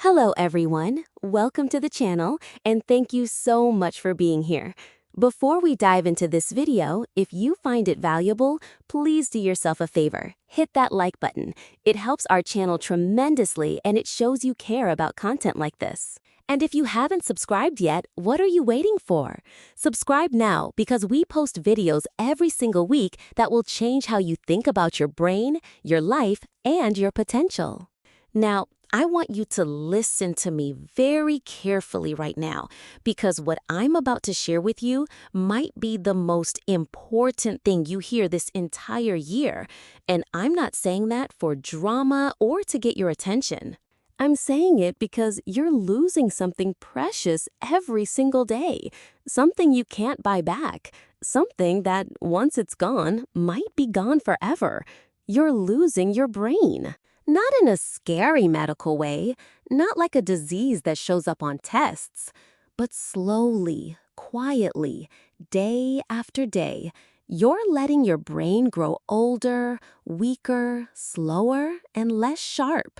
Hello everyone, welcome to the channel, and thank you so much for being here. Before we dive into this video, if you find it valuable, please do yourself a favor. Hit that like button. It helps our channel tremendously and it shows you care about content like this. And if you haven't subscribed yet, what are you waiting for? Subscribe now because we post videos every single week that will change how you think about your brain, your life, and your potential. Now, I want you to listen to me very carefully right now because what I'm about to share with you might be the most important thing you hear this entire year. And I'm not saying that for drama or to get your attention. I'm saying it because you're losing something precious every single day, something you can't buy back, something that once it's gone might be gone forever. You're losing your brain. Not in a scary medical way, not like a disease that shows up on tests, but slowly, quietly, day after day, you're letting your brain grow older, weaker, slower, and less sharp.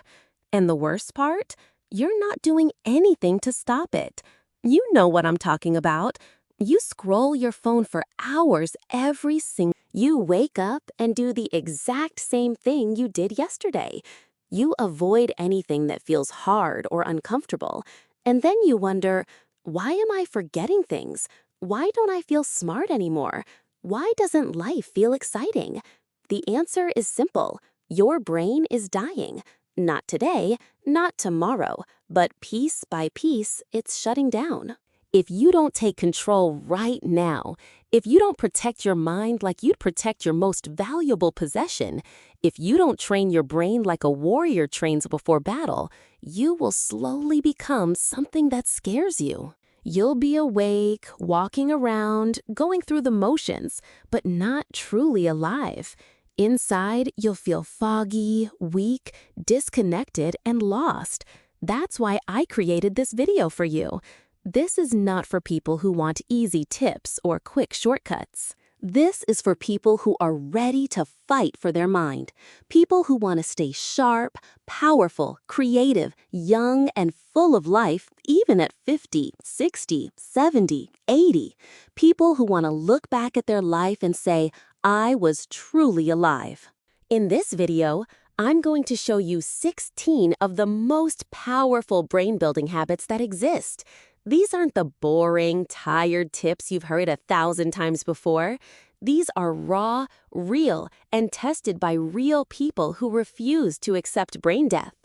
And the worst part? You're not doing anything to stop it. You know what I'm talking about. You scroll your phone for hours every single day. You wake up and do the exact same thing you did yesterday. You avoid anything that feels hard or uncomfortable. And then you wonder, why am I forgetting things? Why don't I feel smart anymore? Why doesn't life feel exciting? The answer is simple. Your brain is dying. Not today, not tomorrow, but piece by piece, it's shutting down. If you don't take control right now, if you don't protect your mind like you'd protect your most valuable possession, if you don't train your brain like a warrior trains before battle, you will slowly become something that scares you. You'll be awake, walking around, going through the motions, but not truly alive. Inside, you'll feel foggy, weak, disconnected, and lost. That's why I created this video for you. This is not for people who want easy tips or quick shortcuts. This is for people who are ready to fight for their mind. People who want to stay sharp, powerful, creative, young, and full of life, even at 50, 60, 70, 80. People who want to look back at their life and say, I was truly alive. In this video, I'm going to show you 16 of the most powerful brain-building habits that exist. These aren't the boring, tired tips you've heard 1,000 times before. These are raw, real, and tested by real people who refuse to accept brain death.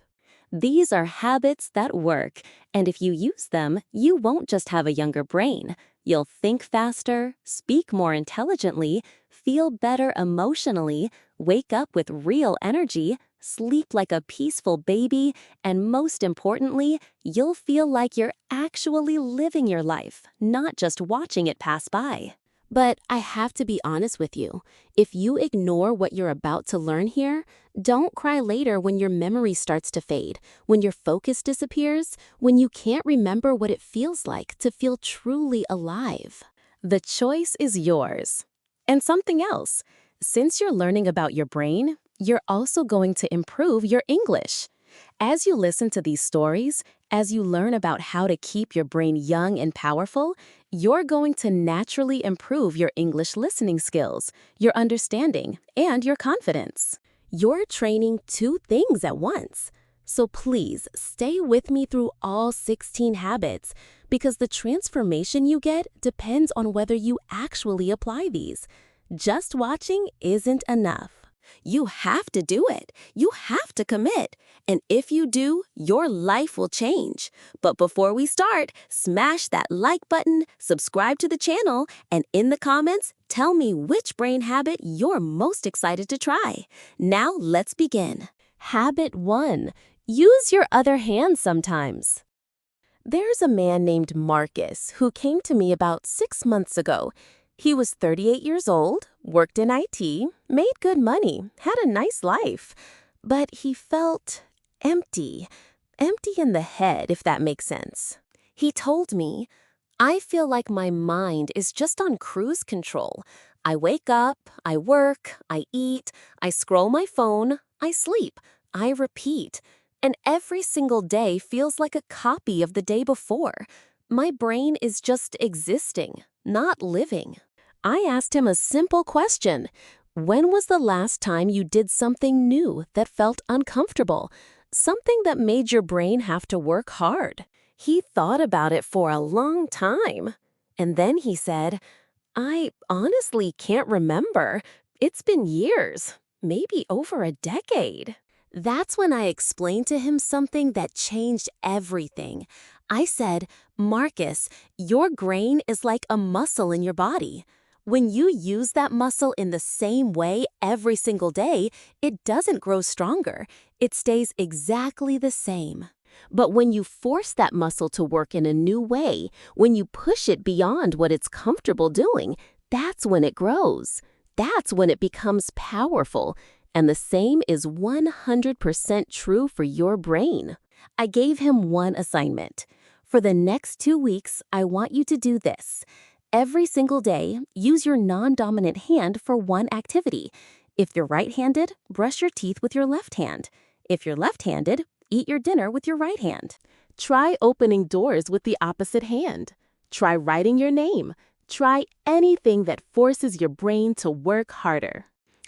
These are habits that work, and if you use them, you won't just have a younger brain. You'll think faster, speak more intelligently, feel better emotionally, wake up with real energy, sleep like a peaceful baby, and most importantly, you'll feel like you're actually living your life, not just watching it pass by. But I have to be honest with you. If you ignore what you're about to learn here, don't cry later when your memory starts to fade, when your focus disappears, when you can't remember what it feels like to feel truly alive. The choice is yours. And something else. Since you're learning about your brain, you're also going to improve your English. As you listen to these stories, as you learn about how to keep your brain young and powerful, you're going to naturally improve your English listening skills, your understanding, and your confidence. You're training two things at once. So please stay with me through all 16 habits because the transformation you get depends on whether you actually apply these. Just watching isn't enough. You have to do it. You have to commit. And if you do, your life will change. But before we start, smash that like button, subscribe to the channel, and in the comments, tell me which brain habit you're most excited to try. Now let's begin. Habit 1. Use your other hand sometimes. There's a man named Marcus who came to me about 6 months ago. He was 38 years old, worked in IT, made good money, had a nice life, but he felt empty in the head, if that makes sense. He told me, I feel like my mind is just on cruise control. I wake up, I work, I eat, I scroll my phone, I sleep, I repeat. And every single day feels like a copy of the day before. My brain is just existing, not living. I asked him a simple question. When was the last time you did something new that felt uncomfortable? Something that made your brain have to work hard? He thought about it for a long time. And then he said, I honestly can't remember. It's been years, maybe over a decade. That's when I explained to him something that changed everything. I said, Marcus, your brain is like a muscle in your body. When you use that muscle in the same way every single day, it doesn't grow stronger. It stays exactly the same. But when you force that muscle to work in a new way, when you push it beyond what it's comfortable doing, that's when it grows. That's when it becomes powerful. And the same is 100% true for your brain. I gave him one assignment. For the next 2 weeks, I want you to do this. Every single day, use your non-dominant hand for one activity. If you're right-handed, brush your teeth with your left hand. If you're left-handed, eat your dinner with your right hand. Try opening doors with the opposite hand. Try writing your name. Try anything that forces your brain to work harder.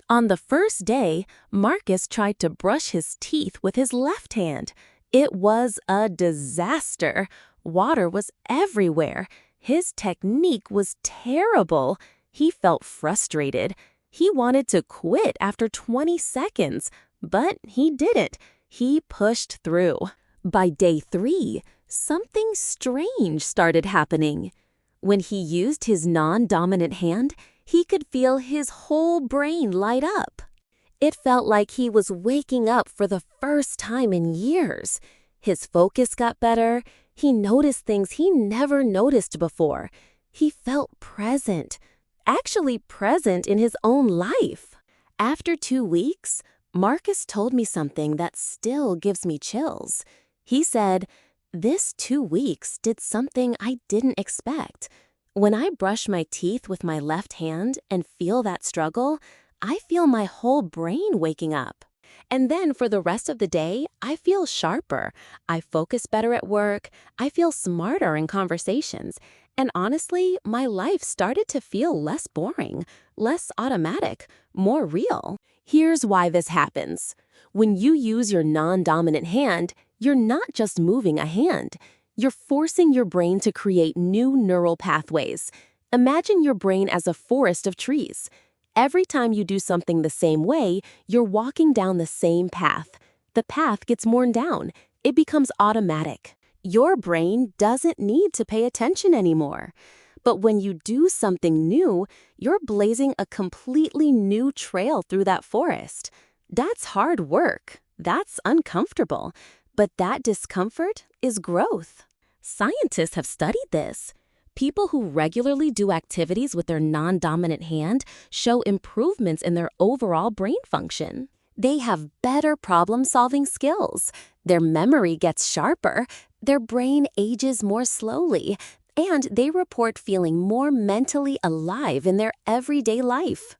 On the first day, Marcus tried to brush his teeth with his left hand. It was a disaster. Water was everywhere. His technique was terrible. He felt frustrated. He wanted to quit after 20 seconds, but he didn't. He pushed through. By day 3, something strange started happening. When he used his non-dominant hand, he could feel his whole brain light up. It felt like he was waking up for the first time in years. His focus got better. He noticed things he never noticed before. He felt present, actually present in his own life. After 2 weeks, Marcus told me something that still gives me chills. He said, "This 2 weeks did something I didn't expect. When I brush my teeth with my left hand and feel that struggle, I feel my whole brain waking up. And then for the rest of the day, I feel sharper. I focus better at work. I feel smarter in conversations. And honestly, my life started to feel less boring, less automatic, more real." Here's why this happens. When you use your non-dominant hand, you're not just moving a hand. You're forcing your brain to create new neural pathways. Imagine your brain as a forest of trees. Every time you do something the same way, you're walking down the same path. The path gets worn down. It becomes automatic. Your brain doesn't need to pay attention anymore. But when you do something new, you're blazing a completely new trail through that forest. That's hard work. That's uncomfortable. But that discomfort is growth. Scientists have studied this. People who regularly do activities with their non-dominant hand show improvements in their overall brain function. They have better problem-solving skills. Their memory gets sharper. Their brain ages more slowly. And they report feeling more mentally alive in their everyday life.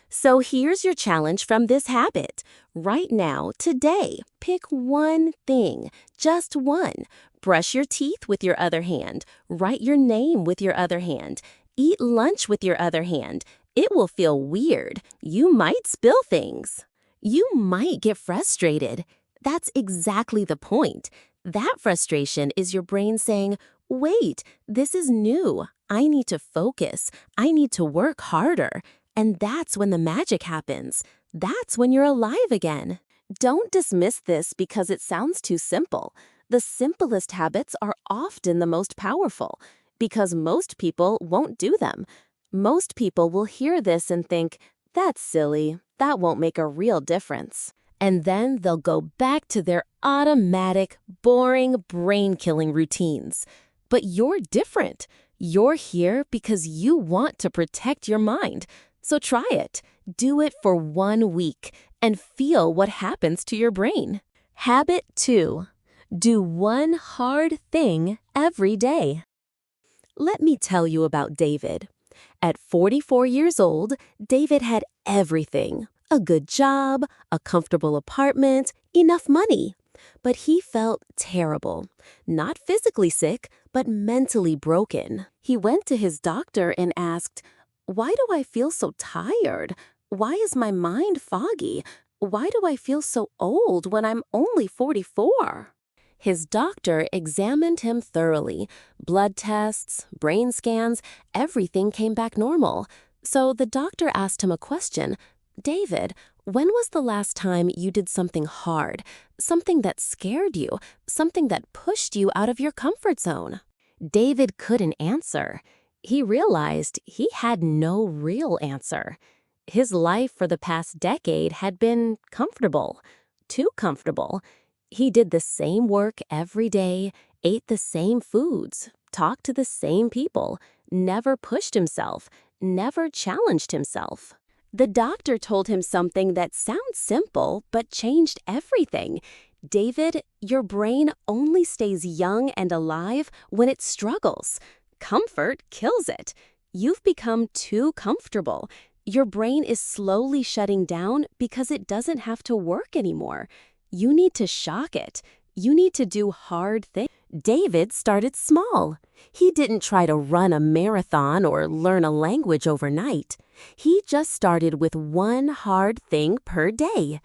So here's your challenge from this habit. Right now, today, pick one thing, just one. Brush your teeth with your other hand. Write your name with your other hand. Eat lunch with your other hand. It will feel weird. You might spill things. You might get frustrated. That's exactly the point. That frustration is your brain saying, wait, this is new. I need to focus. I need to work harder. And that's when the magic happens. That's when you're alive again. Don't dismiss this because it sounds too simple. The simplest habits are often the most powerful because most people won't do them. Most people will hear this and think, that's silly. That won't make a real difference. And then they'll go back to their automatic, boring, brain-killing routines. But you're different. You're here because you want to protect your mind. So try it. Do it for 1 week and feel what happens to your brain. Habit 2. Do one hard thing every day. Let me tell you about David. At 44 years old, David had everything. A good job, a comfortable apartment, enough money. But he felt terrible. Not physically sick, but mentally broken. He went to his doctor and asked, "Why do I feel so tired? Why is my mind foggy? Why do I feel so old when I'm only 44?" His doctor examined him thoroughly. Blood tests, brain scans, everything came back normal. So the doctor asked him a question. "David, when was the last time you did something hard, something that scared you, something that pushed you out of your comfort zone?" David couldn't answer. He realized he had no real answer. His life for the past decade had been comfortable, too comfortable. He did the same work every day, ate the same foods, talked to the same people, never pushed himself, never challenged himself. The doctor told him something that sounds simple but changed everything. "David, your brain only stays young and alive when it struggles. Comfort kills it. You've become too comfortable. Your brain is slowly shutting down because it doesn't have to work anymore. You need to shock it. You need to do hard things." David started small. He didn't try to run a marathon or learn a language overnight. He just started with one hard thing per day.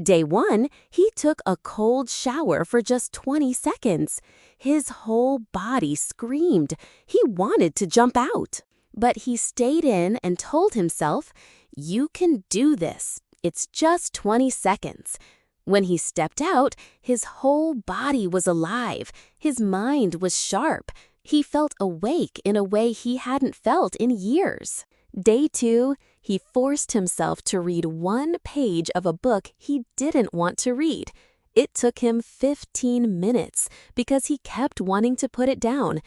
Day 1, he took a cold shower for just 20 seconds. His whole body screamed. He wanted to jump out. But he stayed in and told himself, "You can do this. It's just 20 seconds." When he stepped out, his whole body was alive. His mind was sharp. He felt awake in a way he hadn't felt in years. Day 2, he forced himself to read one page of a book he didn't want to read. It took him 15 minutes because he kept wanting to put it down.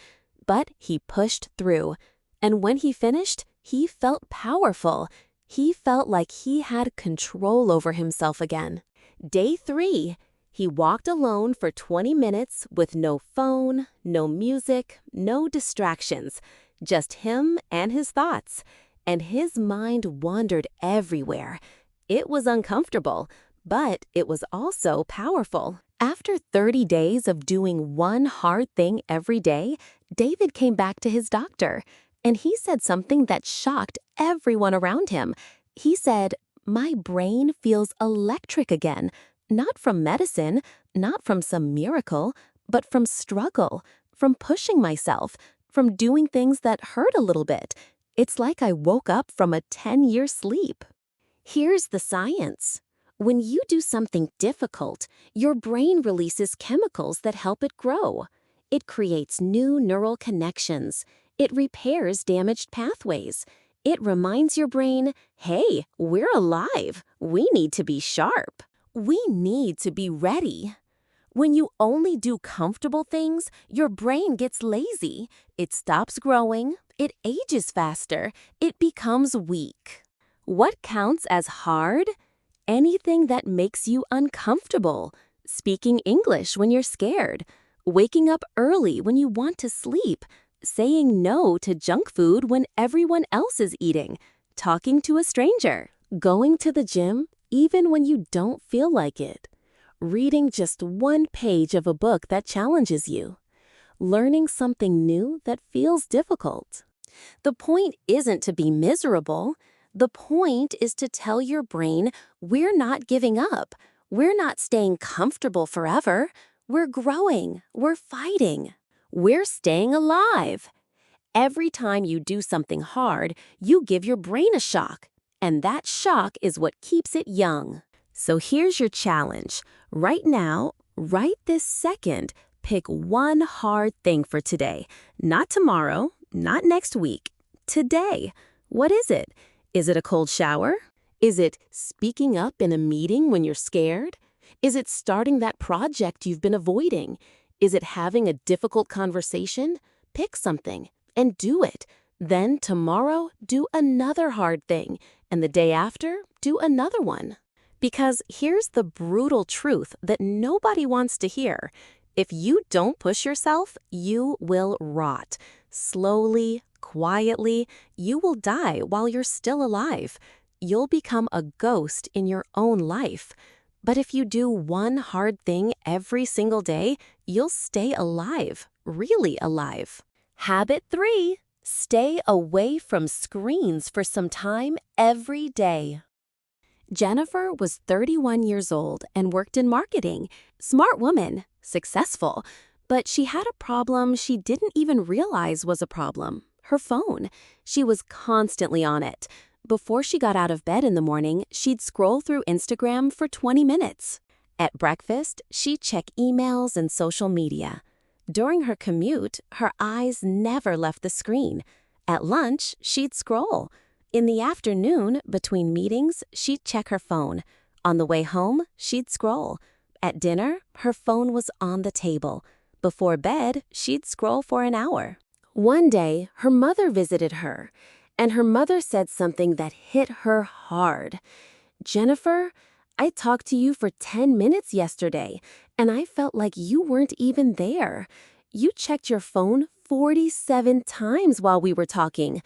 But he pushed through. And when he finished, he felt powerful. He felt like he had control over himself again. Day 3, he walked alone for 20 minutes with no phone, no music, no distractions, just him and his thoughts. And his mind wandered everywhere. It was uncomfortable, but it was also powerful. After 30 days of doing one hard thing every day, David came back to his doctor, and he said something that shocked everyone around him. He said, "My brain feels electric again, not from medicine, not from some miracle, but from struggle, from pushing myself, from doing things that hurt a little bit. It's like I woke up from a 10-year sleep." Here's the science. When you do something difficult, your brain releases chemicals that help it grow. It creates new neural connections. It repairs damaged pathways. It reminds your brain, "Hey, we're alive. We need to be sharp. We need to be ready." When you only do comfortable things, your brain gets lazy. It stops growing. It ages faster. It becomes weak. What counts as hard? Anything that makes you uncomfortable. Speaking English when you're scared. Waking up early when you want to sleep. Saying no to junk food when everyone else is eating. Talking to a stranger. Going to the gym even when you don't feel like it. Reading just one page of a book that challenges you. Learning something new that feels difficult. The point isn't to be miserable. The point is to tell your brain, we're not giving up. We're not staying comfortable forever. We're growing. We're fighting. We're staying alive. Every time you do something hard, you give your brain a shock. And that shock is what keeps it young. So here's your challenge. Right now, right this second, pick one hard thing for today. Not tomorrow, not next week. Today. What is it? Is it a cold shower? Is it speaking up in a meeting when you're scared? Is it starting that project you've been avoiding? Is it having a difficult conversation? Pick something and do it. Then tomorrow, do another hard thing. And the day after, do another one. Because here's the brutal truth that nobody wants to hear. If you don't push yourself, you will rot. Slowly, quietly, you will die while you're still alive. You'll become a ghost in your own life. But if you do one hard thing every single day, you'll stay alive, really alive. Habit 3. Stay away from screens for some time every day. Jennifer was 31 years old and worked in marketing. Smart woman, successful. But she had a problem she didn't even realize was a problem. Her phone. She was constantly on it. Before she got out of bed in the morning, she'd scroll through Instagram for 20 minutes. At breakfast, she'd check emails and social media. During her commute, her eyes never left the screen. At lunch, she'd scroll. In the afternoon, between meetings, she'd check her phone. On the way home, she'd scroll. At dinner, her phone was on the table. Before bed, she'd scroll for an hour. One day, her mother visited her, and her mother said something that hit her hard. "Jennifer, I talked to you for 10 minutes yesterday, and I felt like you weren't even there. You checked your phone 47 times while we were talking.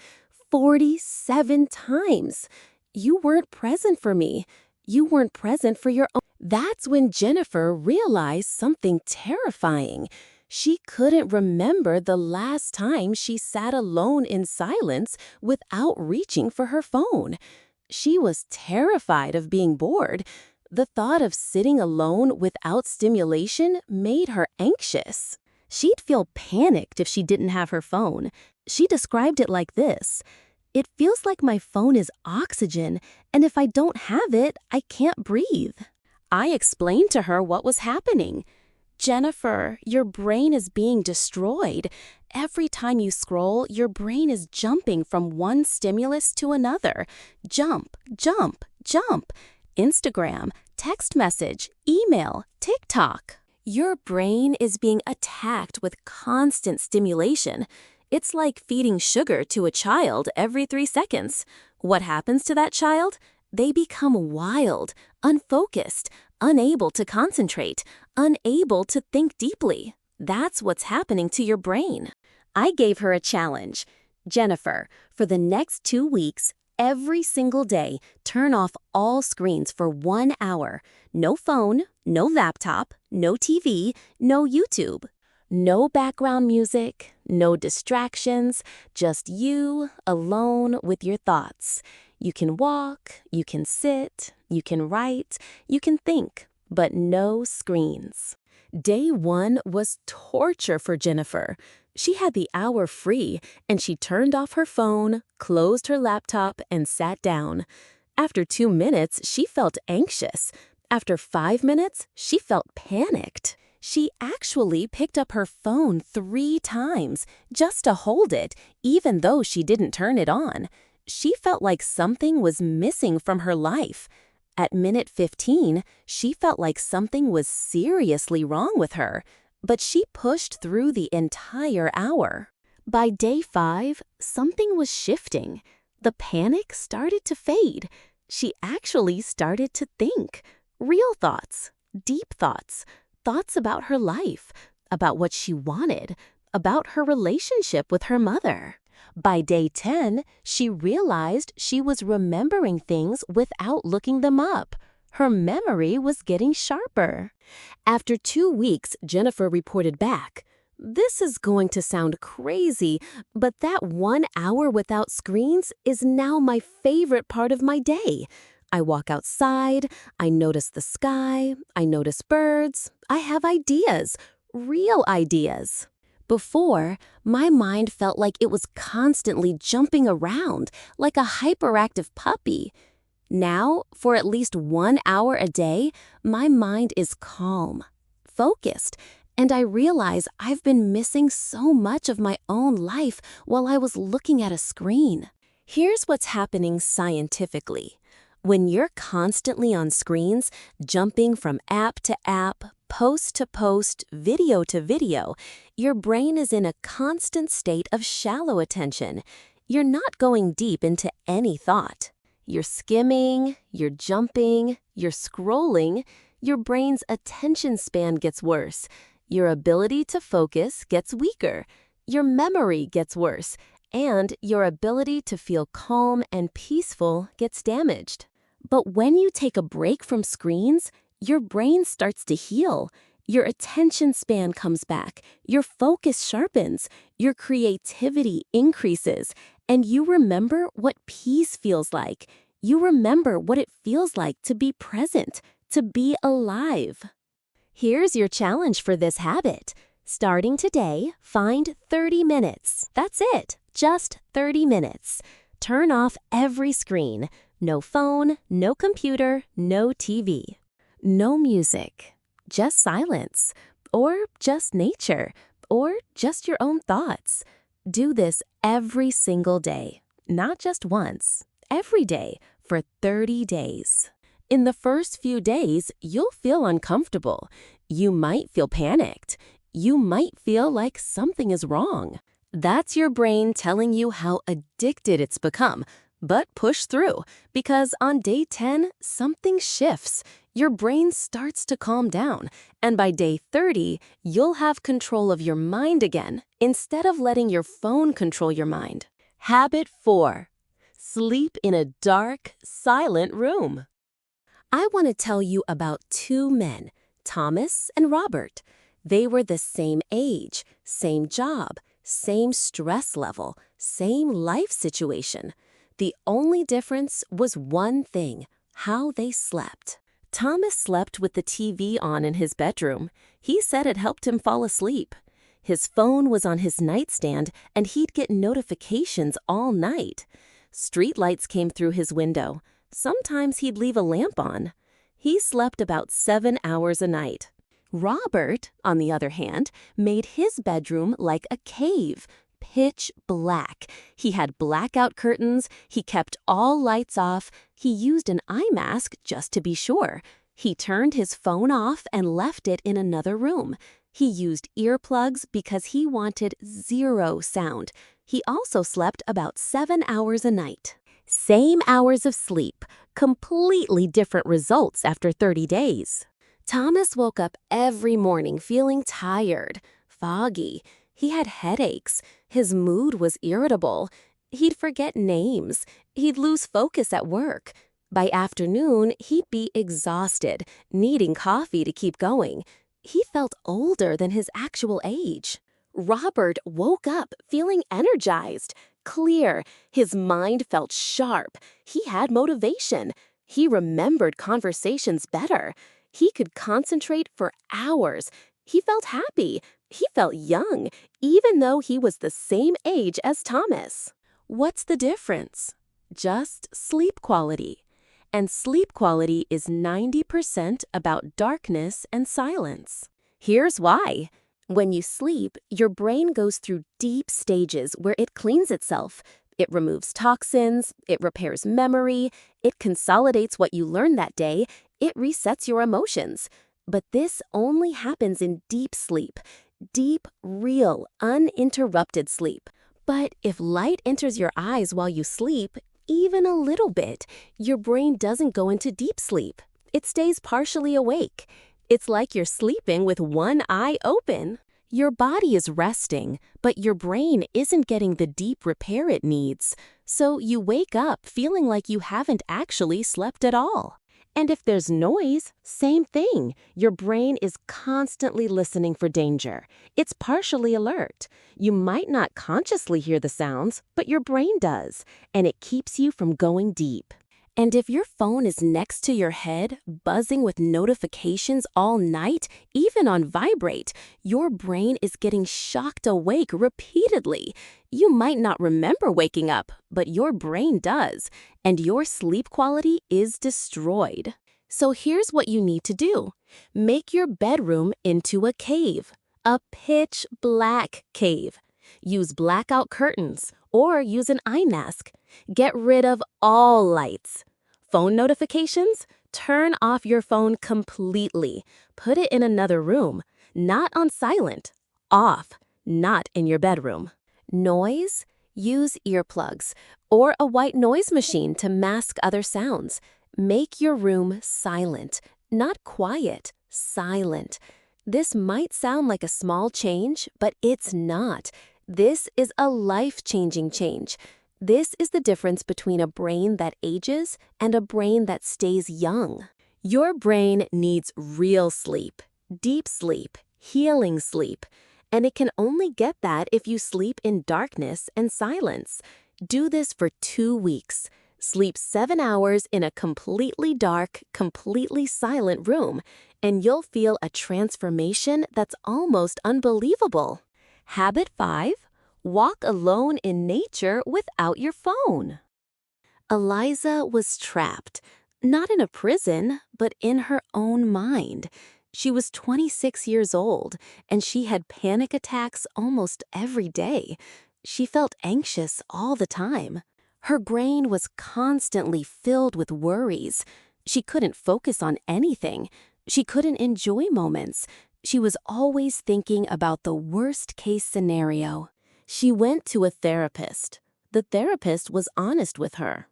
47 times. You weren't present for me. You weren't present for your own." That's when Jennifer realized something terrifying. She couldn't remember the last time she sat alone in silence without reaching for her phone. She was terrified of being bored. The thought of sitting alone without stimulation made her anxious. She'd feel panicked if she didn't have her phone. She described it like this: "It feels like my phone is oxygen, and if I don't have it, I can't breathe." I explained to her what was happening. "Jennifer, your brain is being destroyed. Every time you scroll, your brain is jumping from one stimulus to another. Jump, jump, jump. Instagram, text message, email, TikTok. Your brain is being attacked with constant stimulation. It's like feeding sugar to a child every 3 seconds. What happens to that child? They become wild, unfocused, unable to concentrate, unable to think deeply. That's what's happening to your brain." I gave her a challenge. "Jennifer, for the next 2 weeks, every single day, turn off all screens for 1 hour. No phone, no laptop, no TV, no YouTube. No background music, no distractions, just you alone with your thoughts. You can walk, you can sit, you can write, you can think, but no screens." Day 1 was torture for Jennifer. She had the hour free, and she turned off her phone, closed her laptop, and sat down. After 2 minutes, she felt anxious. After 5 minutes, she felt panicked. She actually picked up her phone 3 times just to hold it, even though she didn't turn it on. She felt like something was missing from her life. At minute 15, she felt like something was seriously wrong with her, but she pushed through the entire hour. By day 5, something was shifting. The panic started to fade. She actually started to think. Real thoughts, deep thoughts, thoughts about her life, about what she wanted, about her relationship with her mother. By day 10, she realized she was remembering things without looking them up. Her memory was getting sharper. After 2 weeks, Jennifer reported back, "This is going to sound crazy, but that 1 hour without screens is now my favorite part of my day. I walk outside, I notice the sky, I notice birds, I have ideas, real ideas." Before, my mind felt like it was constantly jumping around, like a hyperactive puppy. Now, for at least 1 hour a day, my mind is calm, focused, and I realize I've been missing so much of my own life while I was looking at a screen. Here's what's happening scientifically. When you're constantly on screens, jumping from app to app, post to post, video to video, your brain is in a constant state of shallow attention. You're not going deep into any thought. You're skimming, you're jumping, you're scrolling. Your brain's attention span gets worse. Your ability to focus gets weaker. Your memory gets worse. And your ability to feel calm and peaceful gets damaged. But when you take a break from screens, your brain starts to heal. Your attention span comes back, your focus sharpens, your creativity increases, and you remember what peace feels like. You remember what it feels like to be present, to be alive. Here's your challenge for this habit. Starting today, find 30 minutes. That's it, just 30 minutes. Turn off every screen. No phone, no computer, no TV. No music, just silence, or just nature, or just your own thoughts. Do this every single day, not just once, every day for 30 days. In the first few days, you'll feel uncomfortable. You might feel panicked. You might feel like something is wrong. That's your brain telling you how addicted it's become. But push through, because on day 10, something shifts. Your brain starts to calm down, and by day 30, you'll have control of your mind again, instead of letting your phone control your mind. Habit 4. Sleep in a dark, silent room. I want to tell you about two men, Thomas and Robert. They were the same age, same job, same stress level, same life situation. The only difference was one thing: how they slept. Thomas slept with the TV on in his bedroom. He said it helped him fall asleep. His phone was on his nightstand, and he'd get notifications all night. Street lights came through his window. Sometimes he'd leave a lamp on. He slept about 7 hours a night. Robert, on the other hand, made his bedroom like a cave. Pitch black. He had blackout curtains. He kept all lights off. He used an eye mask just to be sure. He turned his phone off and left it in another room. He used earplugs because he wanted 0 sound. He also slept about 7 hours a night. Same hours of sleep, completely different results after 30 days. Thomas woke up every morning feeling tired, foggy. He had headaches. His mood was irritable. He'd forget names. He'd lose focus at work. By afternoon, he'd be exhausted, needing coffee to keep going. He felt older than his actual age. Robert woke up feeling energized, clear. His mind felt sharp. He had motivation. He remembered conversations better. He could concentrate for hours. He felt happy. He felt young, even though he was the same age as Thomas. What's the difference? Just sleep quality. And sleep quality is 90% about darkness and silence. Here's why. When you sleep, your brain goes through deep stages where it cleans itself. It removes toxins, it repairs memory, it consolidates what you learned that day, it resets your emotions. But this only happens in deep sleep. Deep, real, uninterrupted sleep. But if light enters your eyes while you sleep, even a little bit, your brain doesn't go into deep sleep. It stays partially awake. It's like you're sleeping with one eye open. Your body is resting, but your brain isn't getting the deep repair it needs. So you wake up feeling like you haven't actually slept at all. And if there's noise, same thing. Your brain is constantly listening for danger. It's partially alert. You might not consciously hear the sounds, but your brain does, and it keeps you from going deep. And if your phone is next to your head, buzzing with notifications all night, even on vibrate, your brain is getting shocked awake repeatedly. You might not remember waking up, but your brain does, and your sleep quality is destroyed. So here's what you need to do. Make your bedroom into a cave, a pitch black cave. Use blackout curtains or use an eye mask. Get rid of all lights. Phone notifications? Turn off your phone completely. Put it in another room, not on silent. Off, not in your bedroom. Noise? Use earplugs or a white noise machine to mask other sounds. Make your room silent, not quiet, silent. This might sound like a small change, but it's not. This is a life-changing change. This is the difference between a brain that ages and a brain that stays young. Your brain needs real sleep, deep sleep, healing sleep, and it can only get that if you sleep in darkness and silence. Do this for 2 weeks. Sleep 7 hours in a completely dark, completely silent room, and you'll feel a transformation that's almost unbelievable. Habit 5. Walk alone in nature without your phone. Eliza was trapped, not in a prison, but in her own mind. She was 26 years old, and she had panic attacks almost every day. She felt anxious all the time. Her brain was constantly filled with worries. She couldn't focus on anything. She couldn't enjoy moments. She was always thinking about the worst-case scenario. She went to a therapist. The therapist was honest with her.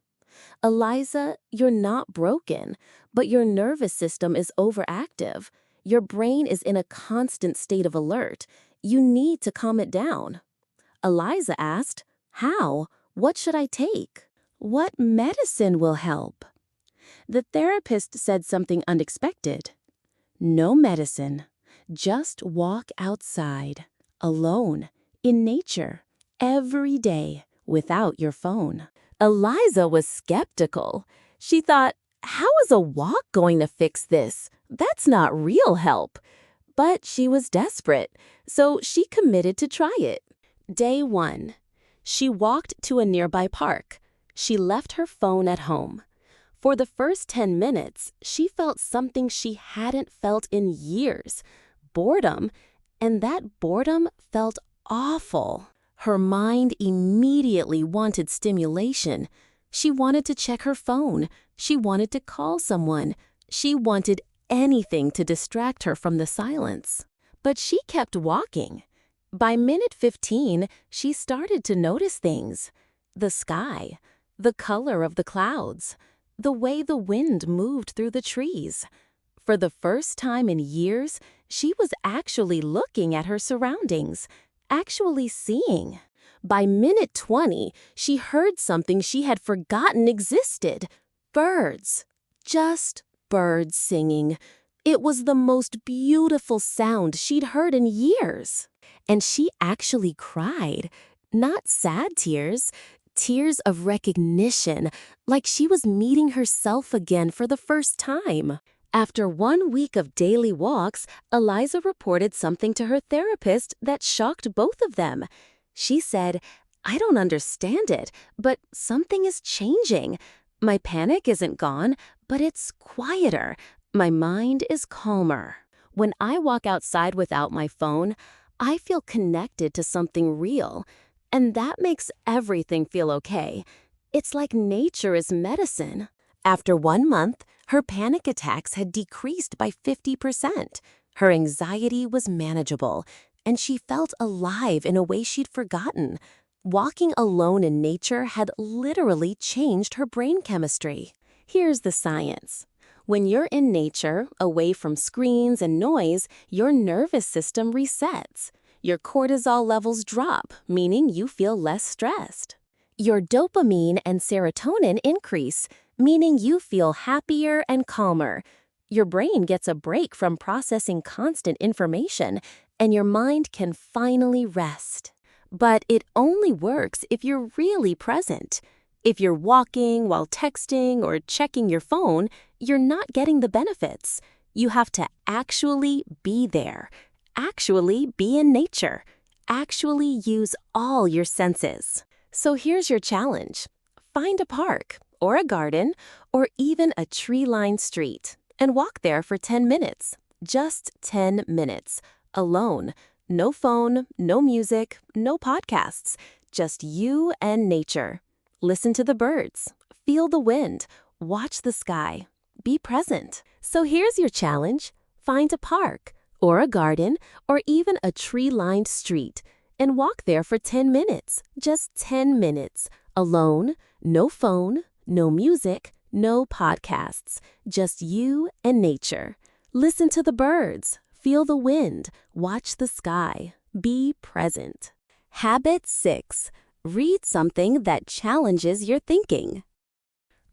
Eliza, you're not broken, but your nervous system is overactive. Your brain is in a constant state of alert. You need to calm it down. Eliza asked, how? What should I take? What medicine will help? The therapist said something unexpected. No medicine. Just walk outside, alone, in nature, every day, without your phone. Eliza was skeptical. She thought, how is a walk going to fix this? That's not real help. But she was desperate, so she committed to try it. Day 1. She walked to a nearby park. She left her phone at home. For the first 10 minutes, she felt something she hadn't felt in years. Boredom, and that boredom felt awful. Her mind immediately wanted stimulation. She wanted to check her phone. She wanted to call someone. She wanted anything to distract her from the silence. But she kept walking. By minute 15, she started to notice things. The sky, the color of the clouds, the way the wind moved through the trees. For the first time in years, she was actually looking at her surroundings, actually seeing. By minute 20, she heard something she had forgotten existed. Birds. Just birds singing. It was the most beautiful sound she'd heard in years. And she actually cried. Not sad tears. Tears of recognition, like she was meeting herself again for the first time. After 1 week of daily walks, Eliza reported something to her therapist that shocked both of them. She said, I don't understand it, but something is changing. My panic isn't gone, but it's quieter. My mind is calmer. When I walk outside without my phone, I feel connected to something real, and that makes everything feel okay. It's like nature is medicine. After 1 month, her panic attacks had decreased by 50%. Her anxiety was manageable, and she felt alive in a way she'd forgotten. Walking alone in nature had literally changed her brain chemistry. Here's the science. When you're in nature, away from screens and noise, your nervous system resets. Your cortisol levels drop, meaning you feel less stressed. Your dopamine and serotonin increase, meaning you feel happier and calmer. Your brain gets a break from processing constant information, and your mind can finally rest. But it only works if you're really present. If you're walking while texting or checking your phone, you're not getting the benefits. You have to actually be there, actually be in nature, actually use all your senses. So here's your challenge. Find a park, or a garden, or even a tree-lined street, and walk there for 10 minutes. Just 10 minutes. Alone. No phone, no music, no podcasts. Just you and nature. Listen to the birds. Feel the wind. Watch the sky. Be present. So here's your challenge. Find a park, or a garden, or even a tree-lined street, and walk there for 10 minutes. Just 10 minutes. Alone, no phone, no music, no podcasts. Just you and nature. Listen to the birds. Feel the wind. Watch the sky. Be present. Habit 6. Read something that challenges your thinking.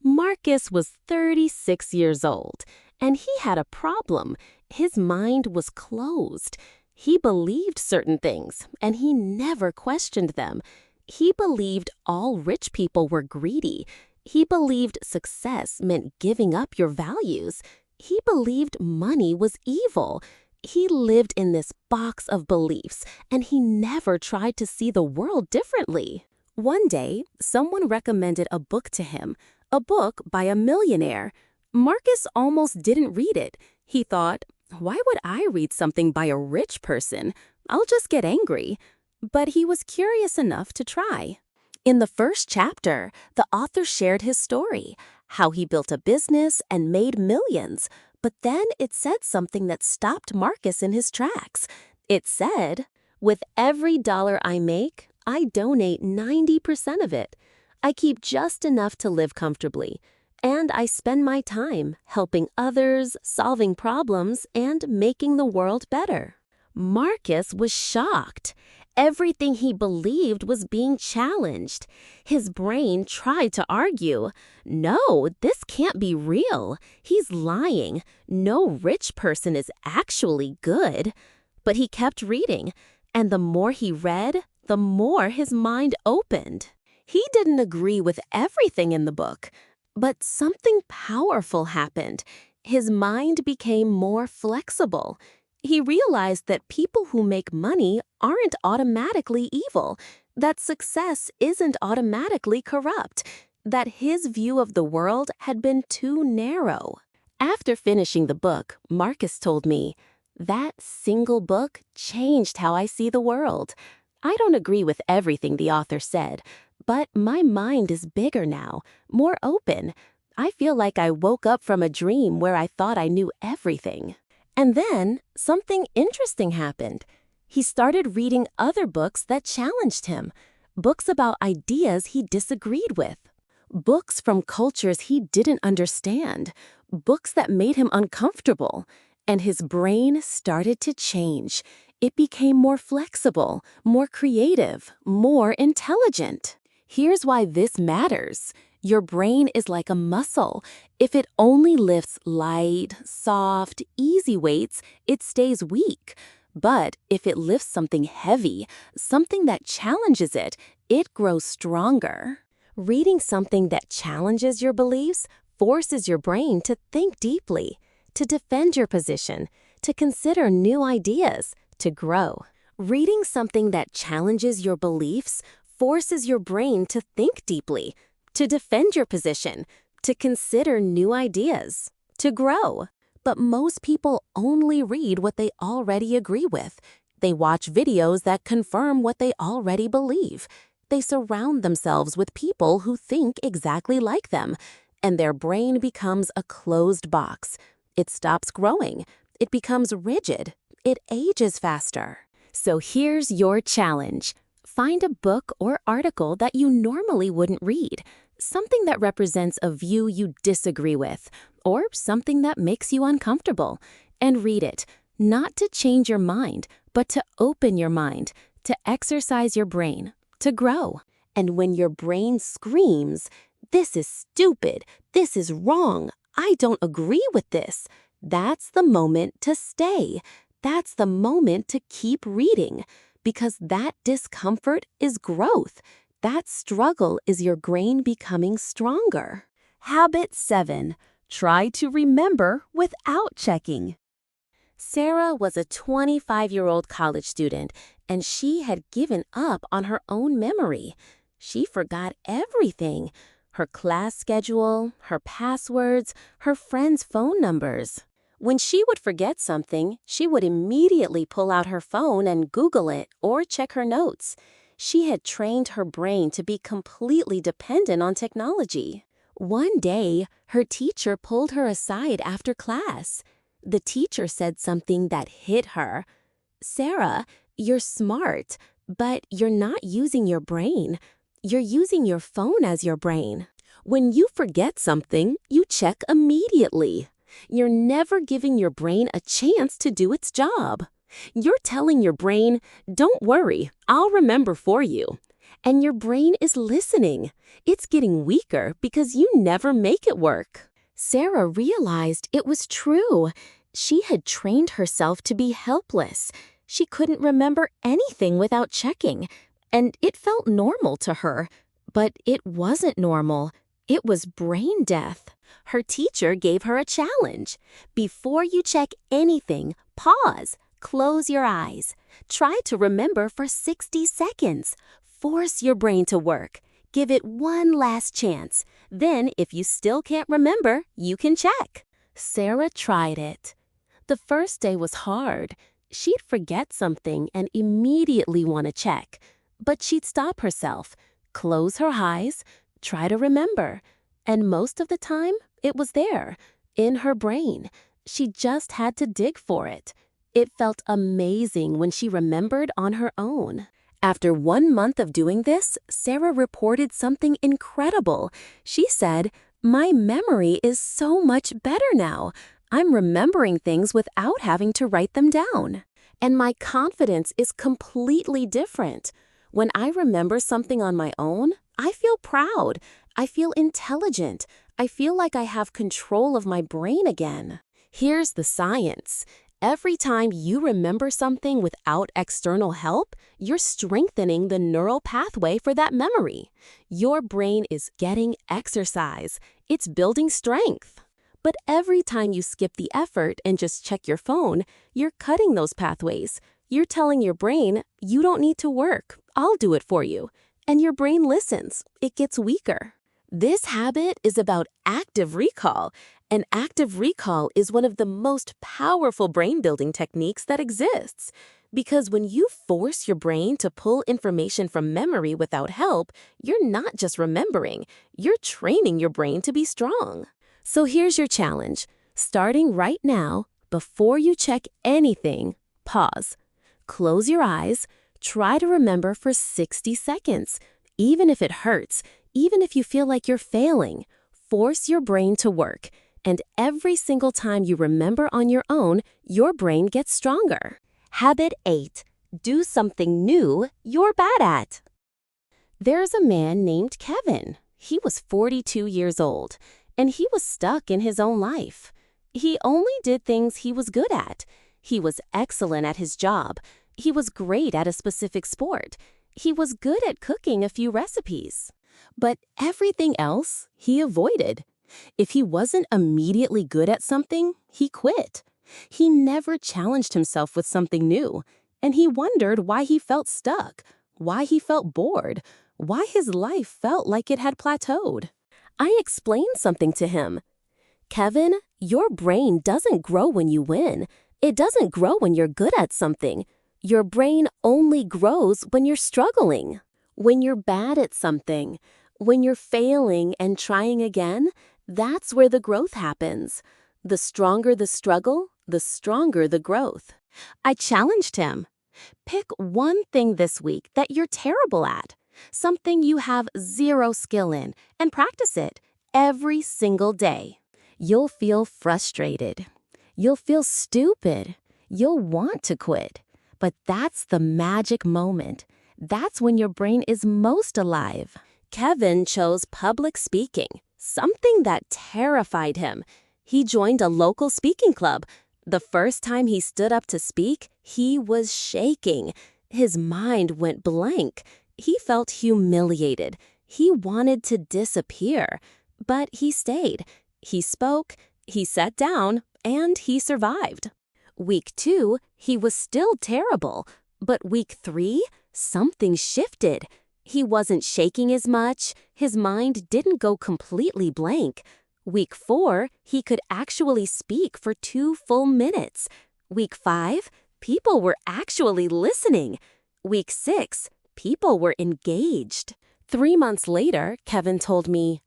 Marcus was 36 years old, And he had a problem. His mind was closed. He believed certain things, and he never questioned them. He believed all rich people were greedy. He believed success meant giving up your values. He believed money was evil. He lived in this box of beliefs, and he never tried to see the world differently. One day, someone recommended a book to him, a book by a millionaire. Marcus almost didn't read it. He thought, why would I read something by a rich person? I'll just get angry. But he was curious enough to try. In the first chapter, the author shared his story, how he built a business and made millions. But then it said something that stopped Marcus in his tracks. It said, with every dollar I make, I donate 90% of it. I keep just enough to live comfortably. And I spend my time helping others, solving problems, and making the world better. Marcus was shocked. Everything he believed was being challenged. His brain tried to argue. No, this can't be real. He's lying. No rich person is actually good. But he kept reading, and the more he read, the more his mind opened. He didn't agree with everything in the book, but something powerful happened. His mind became more flexible. He realized that people who make money aren't automatically evil, that success isn't automatically corrupt, that his view of the world had been too narrow. After finishing the book, Marcus told me, that single book changed how I see the world. I don't agree with everything the author said, but my mind is bigger now, more open. I feel like I woke up from a dream where I thought I knew everything. And then something interesting happened. He started reading other books that challenged him, books about ideas he disagreed with, books from cultures he didn't understand, books that made him uncomfortable. And his brain started to change. It became more flexible, more creative, more intelligent. Here's why this matters. Your brain is like a muscle. If it only lifts light, soft, easy weights, it stays weak. But if it lifts something heavy, something that challenges it, it grows stronger. Reading something that challenges your beliefs forces your brain to think deeply, to defend your position, to consider new ideas, to grow. Reading something that challenges your beliefs forces your brain to think deeply, to defend your position, to consider new ideas, to grow. But most people only read what they already agree with. They watch videos that confirm what they already believe. They surround themselves with people who think exactly like them, and their brain becomes a closed box. It stops growing. It becomes rigid. It ages faster. So here's your challenge. Find a book or article that you normally wouldn't read, something that represents a view you disagree with, or something that makes you uncomfortable, and read it, not to change your mind, but to open your mind, to exercise your brain, to grow. And when your brain screams, "This is stupid, this is wrong, I don't agree with this," that's the moment to stay. That's the moment to keep reading, because that discomfort is growth. That struggle is your brain becoming stronger. Habit 7. Try to remember without checking. Sarah was a 25-year-old college student, and she had given up on her own memory. She forgot everything: her class schedule, her passwords, her friends' phone numbers. When she would forget something, she would immediately pull out her phone and Google it or check her notes. She had trained her brain to be completely dependent on technology. One day, her teacher pulled her aside after class. The teacher said something that hit her. "Sarah, you're smart, but you're not using your brain. You're using your phone as your brain. When you forget something, you check immediately. You're never giving your brain a chance to do its job. You're telling your brain, 'Don't worry, I'll remember for you.' And your brain is listening. It's getting weaker because you never make it work." Sarah realized it was true. She had trained herself to be helpless. She couldn't remember anything without checking, and it felt normal to her. But it wasn't normal. It was brain death. Her teacher gave her a challenge. Before you check anything, pause. Close your eyes. Try to remember for 60 seconds. Force your brain to work. Give it one last chance. Then, if you still can't remember, you can check. Sarah tried it. The first day was hard. She'd forget something and immediately want to check. But she'd stop herself, close her eyes, try to remember. And most of the time, it was there, in her brain. She just had to dig for it. It felt amazing when she remembered on her own. After 1 month of doing this, Sarah reported something incredible. She said, "My memory is so much better now. I'm remembering things without having to write them down. And my confidence is completely different. When I remember something on my own, I feel proud. I feel intelligent. I feel like I have control of my brain again." Here's the science. Every time you remember something without external help, you're strengthening the neural pathway for that memory. Your brain is getting exercise. It's building strength. But every time you skip the effort and just check your phone, you're cutting those pathways. You're telling your brain, "You don't need to work. I'll do it for you." And your brain listens. It gets weaker. This habit is about active recall. And active recall is one of the most powerful brain-building techniques that exists. Because when you force your brain to pull information from memory without help, you're not just remembering, you're training your brain to be strong. So here's your challenge. Starting right now, before you check anything, pause. Close your eyes. Try to remember for 60 seconds. Even if it hurts, even if you feel like you're failing, force your brain to work. And every single time you remember on your own, your brain gets stronger. Habit 8. Do something new you're bad at. There's a man named Kevin. He was 42 years old, and he was stuck in his own life. He only did things he was good at. He was excellent at his job. He was great at a specific sport. He was good at cooking a few recipes. But everything else he avoided. If he wasn't immediately good at something, he quit. He never challenged himself with something new, and he wondered why he felt stuck, why he felt bored, why his life felt like it had plateaued. I explained something to him. "Kevin, your brain doesn't grow when you win. It doesn't grow when you're good at something. Your brain only grows when you're struggling. When you're bad at something, when you're failing and trying again, that's where the growth happens. The stronger the struggle, the stronger the growth." I challenged him. Pick one thing this week that you're terrible at, something you have zero skill in, and practice it every single day. You'll feel frustrated. You'll feel stupid. You'll want to quit. But that's the magic moment. That's when your brain is most alive. Kevin chose public speaking, something that terrified him. He joined a local speaking club. The first time he stood up to speak, he was shaking. His mind went blank. He felt humiliated. He wanted to disappear. But he stayed. He spoke, he sat down, and he survived. Week 2, he was still terrible. But week 3, something shifted. He wasn't shaking as much. His mind didn't go completely blank. Week 4, he could actually speak for 2 full minutes. Week 5, people were actually listening. Week 6, people were engaged. 3 months later, Kevin told me,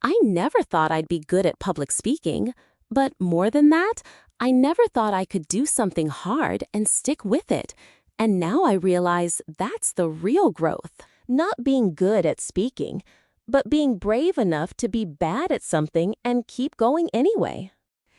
"I never thought I'd be good at public speaking. But more than that, I never thought I could do something hard and stick with it. And now I realize that's the real growth. Not being good at speaking, but being brave enough to be bad at something and keep going anyway."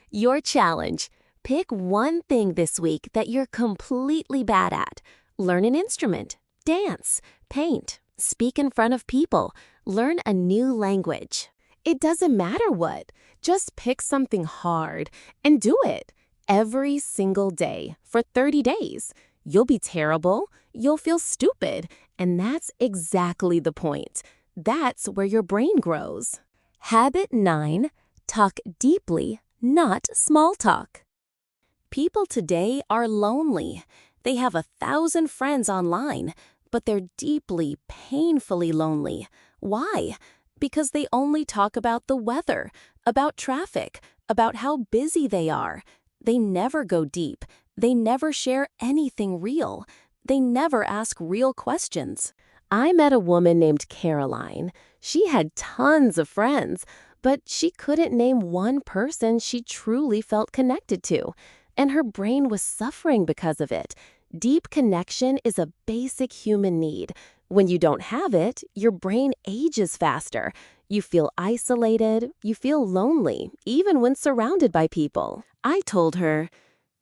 Your challenge. Pick one thing this week that you're completely bad at. Learn an instrument, dance, paint, speak in front of people, learn a new language. It doesn't matter what. Just pick something hard and do it every single day for 30 days. You'll be terrible, you'll feel stupid, and that's exactly the point. That's where your brain grows. Habit 9. Talk deeply, not small talk. People today are lonely. They have 1,000 friends online, but they're deeply, painfully lonely. Why? Because they only talk about the weather, about traffic, about how busy they are. They never go deep. They never share anything real. They never ask real questions. I met a woman named Caroline. She had tons of friends, but she couldn't name one person she truly felt connected to, and her brain was suffering because of it. Deep connection is a basic human need. When you don't have it, your brain ages faster. You feel isolated, you feel lonely, even when surrounded by people. I told her,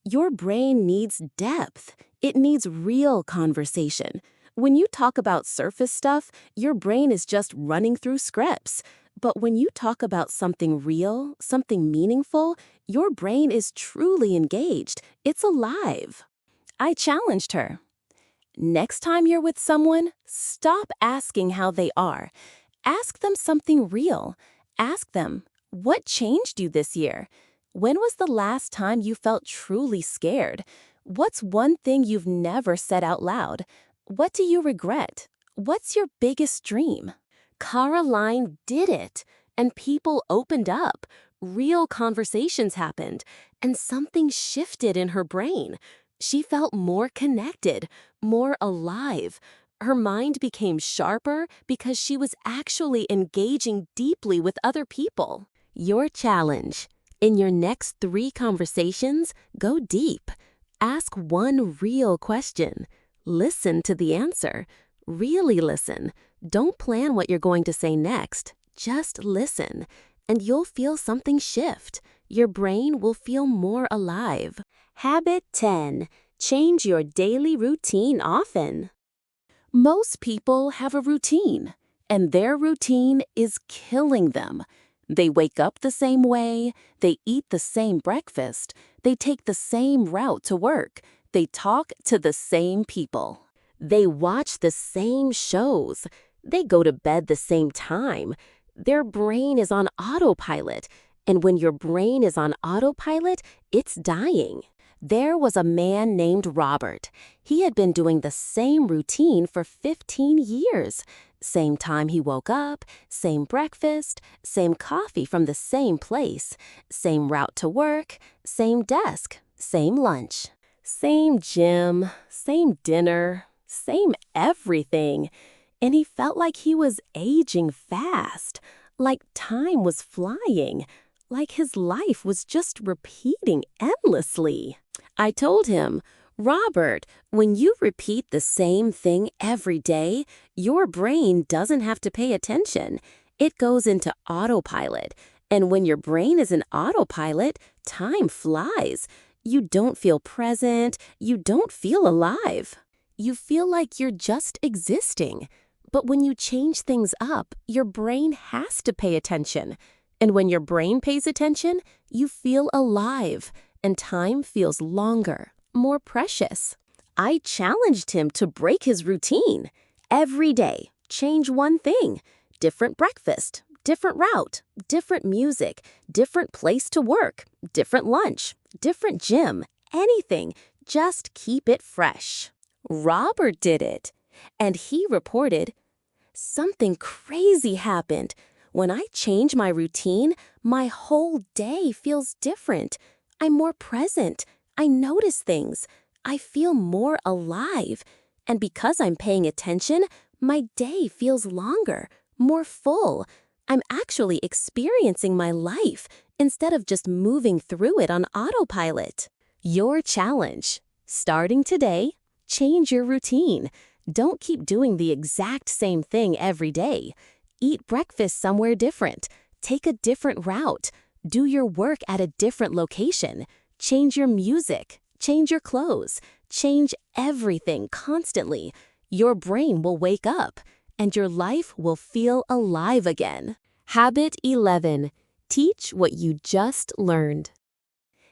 your brain needs depth. It needs real conversation. When you talk about surface stuff, your brain is just running through scripts. But when you talk about something real, something meaningful, your brain is truly engaged. It's alive. I challenged her. Next time you're with someone, stop asking how they are. Ask them something real. Ask them, what changed you this year? When was the last time you felt truly scared? What's one thing you've never said out loud? What do you regret? What's your biggest dream? Caroline did it, and people opened up. Real conversations happened, and something shifted in her brain. She felt more connected, more alive. Her mind became sharper because she was actually engaging deeply with other people. Your challenge. In your next 3 conversations, go deep. Ask one real question. Listen to the answer. Really listen. Don't plan what you're going to say next. Just listen, and you'll feel something shift. Your brain will feel more alive. Habit 10. Change your daily routine often. Most people have a routine, and their routine is killing them. They wake up the same way, they eat the same breakfast, they take the same route to work, they talk to the same people. They watch the same shows, they go to bed the same time. Their brain is on autopilot, and when your brain is on autopilot, it's dying. There was a man named Robert. He had been doing the same routine for 15 years. Same time he woke up, same breakfast, same coffee from the same place, same route to work, same desk, same lunch, same gym, same dinner, same everything. And he felt like he was aging fast, like time was flying, like his life was just repeating endlessly. I told him, Robert, when you repeat the same thing every day, your brain doesn't have to pay attention. It goes into autopilot. And when your brain is in autopilot, time flies. You don't feel present. You don't feel alive. You feel like you're just existing. But when you change things up, your brain has to pay attention. And when your brain pays attention, you feel alive, and time feels longer, more precious. I challenged him to break his routine. Every day, change one thing. Different breakfast, different route, different music, different place to work, different lunch, different gym, anything. Just keep it fresh. Robert did it, and he reported, something crazy happened. When I change my routine, my whole day feels different. I'm more present. I notice things. I feel more alive. And because I'm paying attention, my day feels longer, more full. I'm actually experiencing my life instead of just moving through it on autopilot. Your challenge. Starting today, change your routine. Don't keep doing the exact same thing every day. Eat breakfast somewhere different. Take a different route. Do your work at a different location. Change your music. Change your clothes. Change everything constantly. Your brain will wake up, and your life will feel alive again. Habit 11. Teach what you just learned.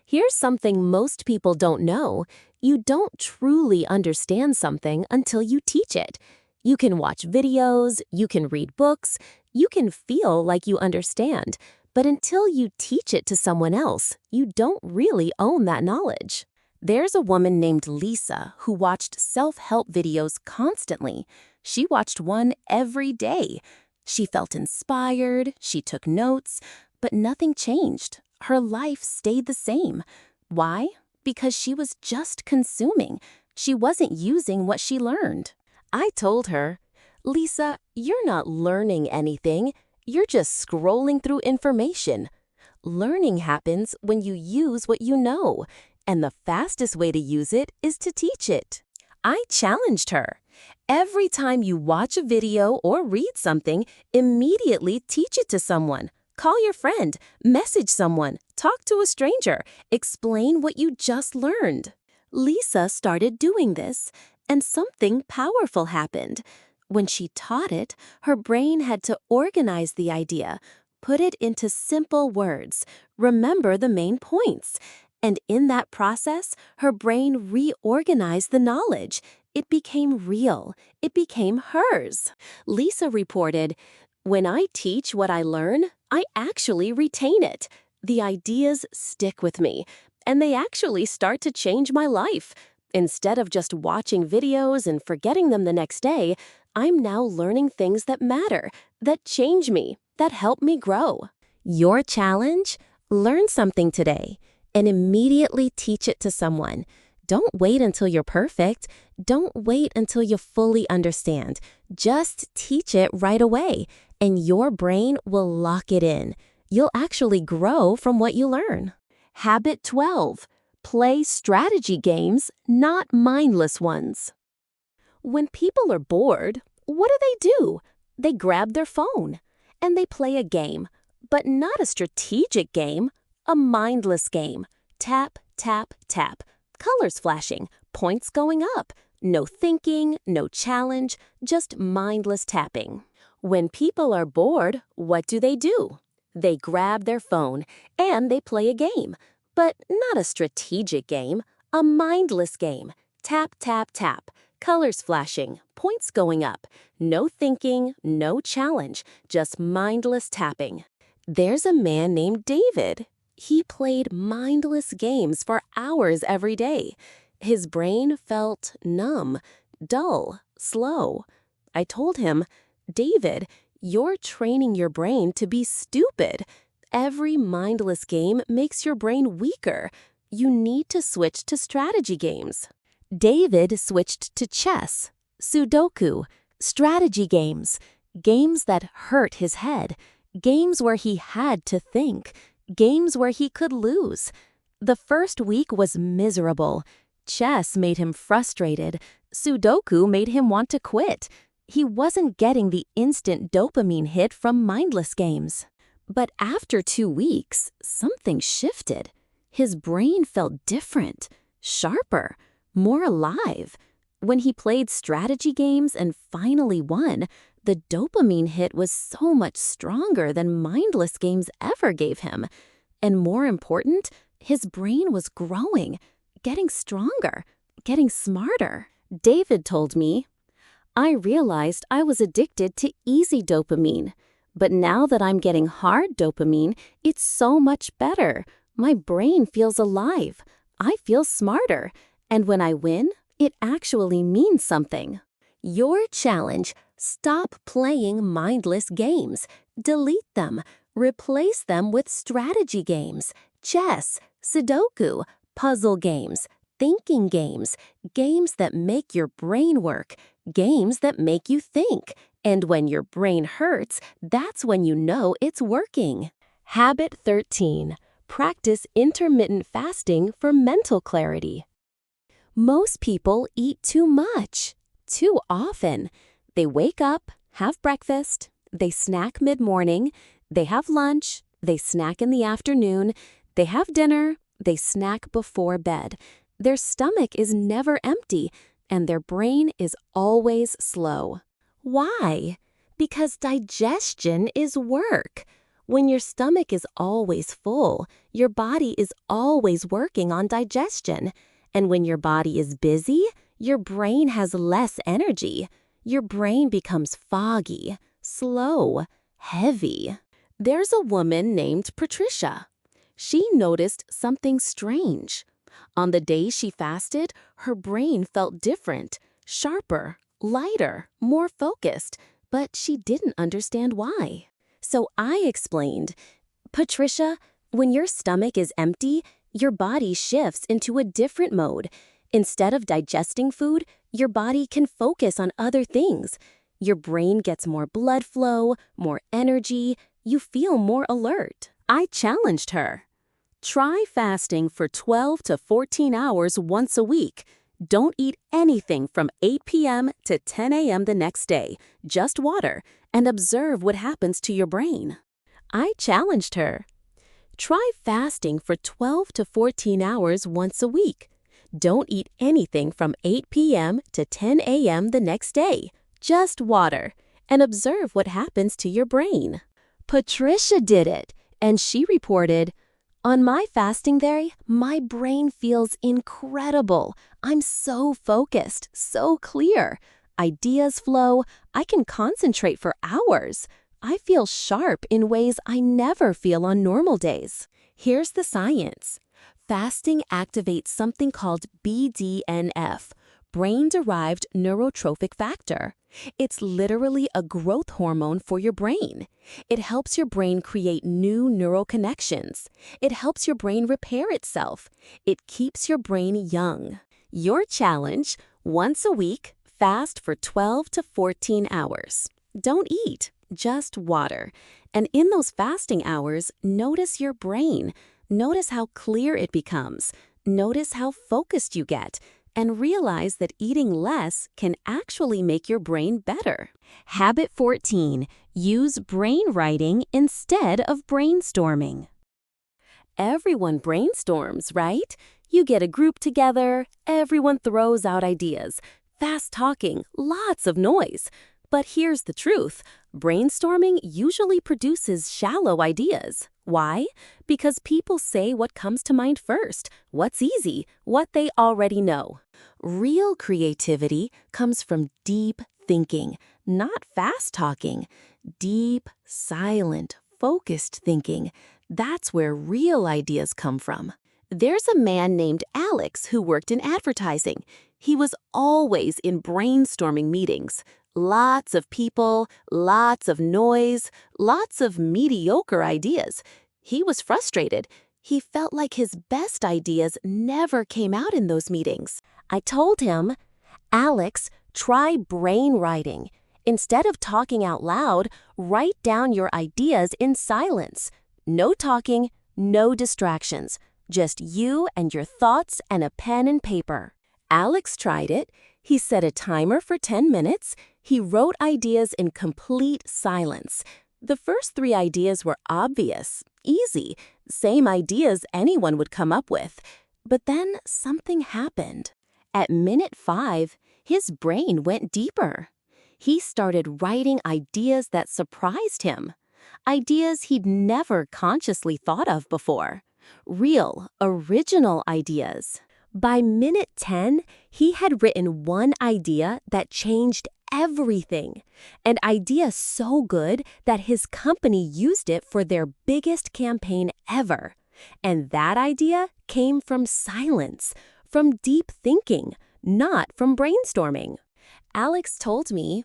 Here's something most people don't know. You don't truly understand something until you teach it. You can watch videos, you can read books, you can feel like you understand, but until you teach it to someone else, you don't really own that knowledge. There's a woman named Lisa who watched self-help videos constantly. She watched one every day. She felt inspired, she took notes, but nothing changed. Her life stayed the same. Why? Because she was just consuming. She wasn't using what she learned. I told her, "Lisa, you're not learning anything. You're just scrolling through information. Learning happens when you use what you know, and the fastest way to use it is to teach it." I challenged her. Every time you watch a video or read something, immediately teach it to someone. Call your friend, message someone, talk to a stranger, explain what you just learned. Lisa started doing this, and something powerful happened. When she taught it, her brain had to organize the idea, put it into simple words, remember the main points. And in that process, her brain reorganized the knowledge. It became real. It became hers. Lisa reported, "When I teach what I learn, I actually retain it. The ideas stick with me, and they actually start to change my life. Instead of just watching videos and forgetting them the next day, I'm now learning things that matter, that change me, that help me grow." Your challenge? Learn something today and immediately teach it to someone. Don't wait until you're perfect. Don't wait until you fully understand. Just teach it right away, and your brain will lock it in. You'll actually grow from what you learn. Habit 12. Play strategy games, not mindless ones. When people are bored, what do? They grab their phone, and they play a game, but not a strategic game, a mindless game. Tap, tap, tap. Colors flashing, points going up. No thinking, no challenge, just mindless tapping. When people are bored, what do? They grab their phone and they play a game, but not a strategic game, a mindless game. Tap, tap, tap. Colors flashing, points going up. No thinking, no challenge, just mindless tapping. There's a man named David. He played mindless games for hours every day. His brain felt numb, dull, slow. I told him, "David, you're training your brain to be stupid. Every mindless game makes your brain weaker. You need to switch to strategy games." David switched to chess, Sudoku, strategy games, games that hurt his head, games where he had to think, games where he could lose. The first week was miserable. Chess made him frustrated. Sudoku made him want to quit. He wasn't getting the instant dopamine hit from mindless games. But after 2 weeks, something shifted. His brain felt different, sharper, more alive. When he played strategy games and finally won, the dopamine hit was so much stronger than mindless games ever gave him. And more important, his brain was growing, getting stronger, getting smarter. David told me, "I realized I was addicted to easy dopamine. But now that I'm getting hard dopamine, it's so much better. My brain feels alive. I feel smarter. And when I win, it actually means something." Your challenge: stop playing mindless games. Delete them. Replace them with strategy games, chess, Sudoku, puzzle games, thinking games, games that make your brain work, games that make you think. And when your brain hurts, that's when you know it's working. Habit 13. Practice intermittent fasting for mental clarity. Most people eat too much, too often. They wake up, have breakfast, they snack mid-morning, they have lunch, they snack in the afternoon, they have dinner, they snack before bed. Their stomach is never empty, and their brain is always slow. Why? Because digestion is work. When your stomach is always full, your body is always working on digestion. And when your body is busy, your brain has less energy. Your brain becomes foggy, slow, heavy. There's a woman named Patricia. She noticed something strange. On the day she fasted, her brain felt different, sharper, lighter, more focused, but she didn't understand why. So I explained, Patricia, when your stomach is empty, your body shifts into a different mode. Instead of digesting food, your body can focus on other things. Your brain gets more blood flow, more energy, you feel more alert. I challenged her. Try fasting for 12 to 14 hours once a week. Don't eat anything from 8 p.m. to 10 a.m. the next day, just water, and observe what happens to your brain. I challenged her. Try fasting for 12 to 14 hours once a week. Don't eat anything from 8 p.m. to 10 a.m. the next day, just water, and observe what happens to your brain. Patricia did it, and she reported, on my fasting day, my brain feels incredible. I'm so focused, so clear. Ideas flow. I can concentrate for hours. I feel sharp in ways I never feel on normal days. Here's the science. Fasting activates something called BDNF, brain-derived neurotrophic factor. It's literally a growth hormone for your brain. It helps your brain create new neural connections. It helps your brain repair itself. It keeps your brain young. Your challenge, once a week, fast for 12 to 14 hours. Don't eat, just water. And in those fasting hours, notice your brain. Notice how clear it becomes. Notice how focused you get. And realize that eating less can actually make your brain better. Habit 14. Use brainwriting instead of brainstorming. Everyone brainstorms, right? You get a group together, everyone throws out ideas. Fast talking, lots of noise. But here's the truth. Brainstorming usually produces shallow ideas. Why? Because people say what comes to mind first, what's easy, what they already know. Real creativity comes from deep thinking, not fast talking. Deep, silent, focused thinking. That's where real ideas come from. There's a man named Alex who worked in advertising. He was always in brainstorming meetings. Lots of people, lots of noise, lots of mediocre ideas. He was frustrated. He felt like his best ideas never came out in those meetings. I told him, Alex, try brainwriting. Instead of talking out loud, write down your ideas in silence. No talking, no distractions. Just you and your thoughts and a pen and paper. Alex tried it. He set a timer for 10 minutes. He wrote ideas in complete silence. The first 3 ideas were obvious, easy, same ideas anyone would come up with. But then something happened. At minute 5, his brain went deeper. He started writing ideas that surprised him. Ideas he'd never consciously thought of before. Real, original ideas. By minute 10, he had written one idea that changed everything. An idea so good that his company used it for their biggest campaign ever. And that idea came from silence, from deep thinking, not from brainstorming. Alex told me,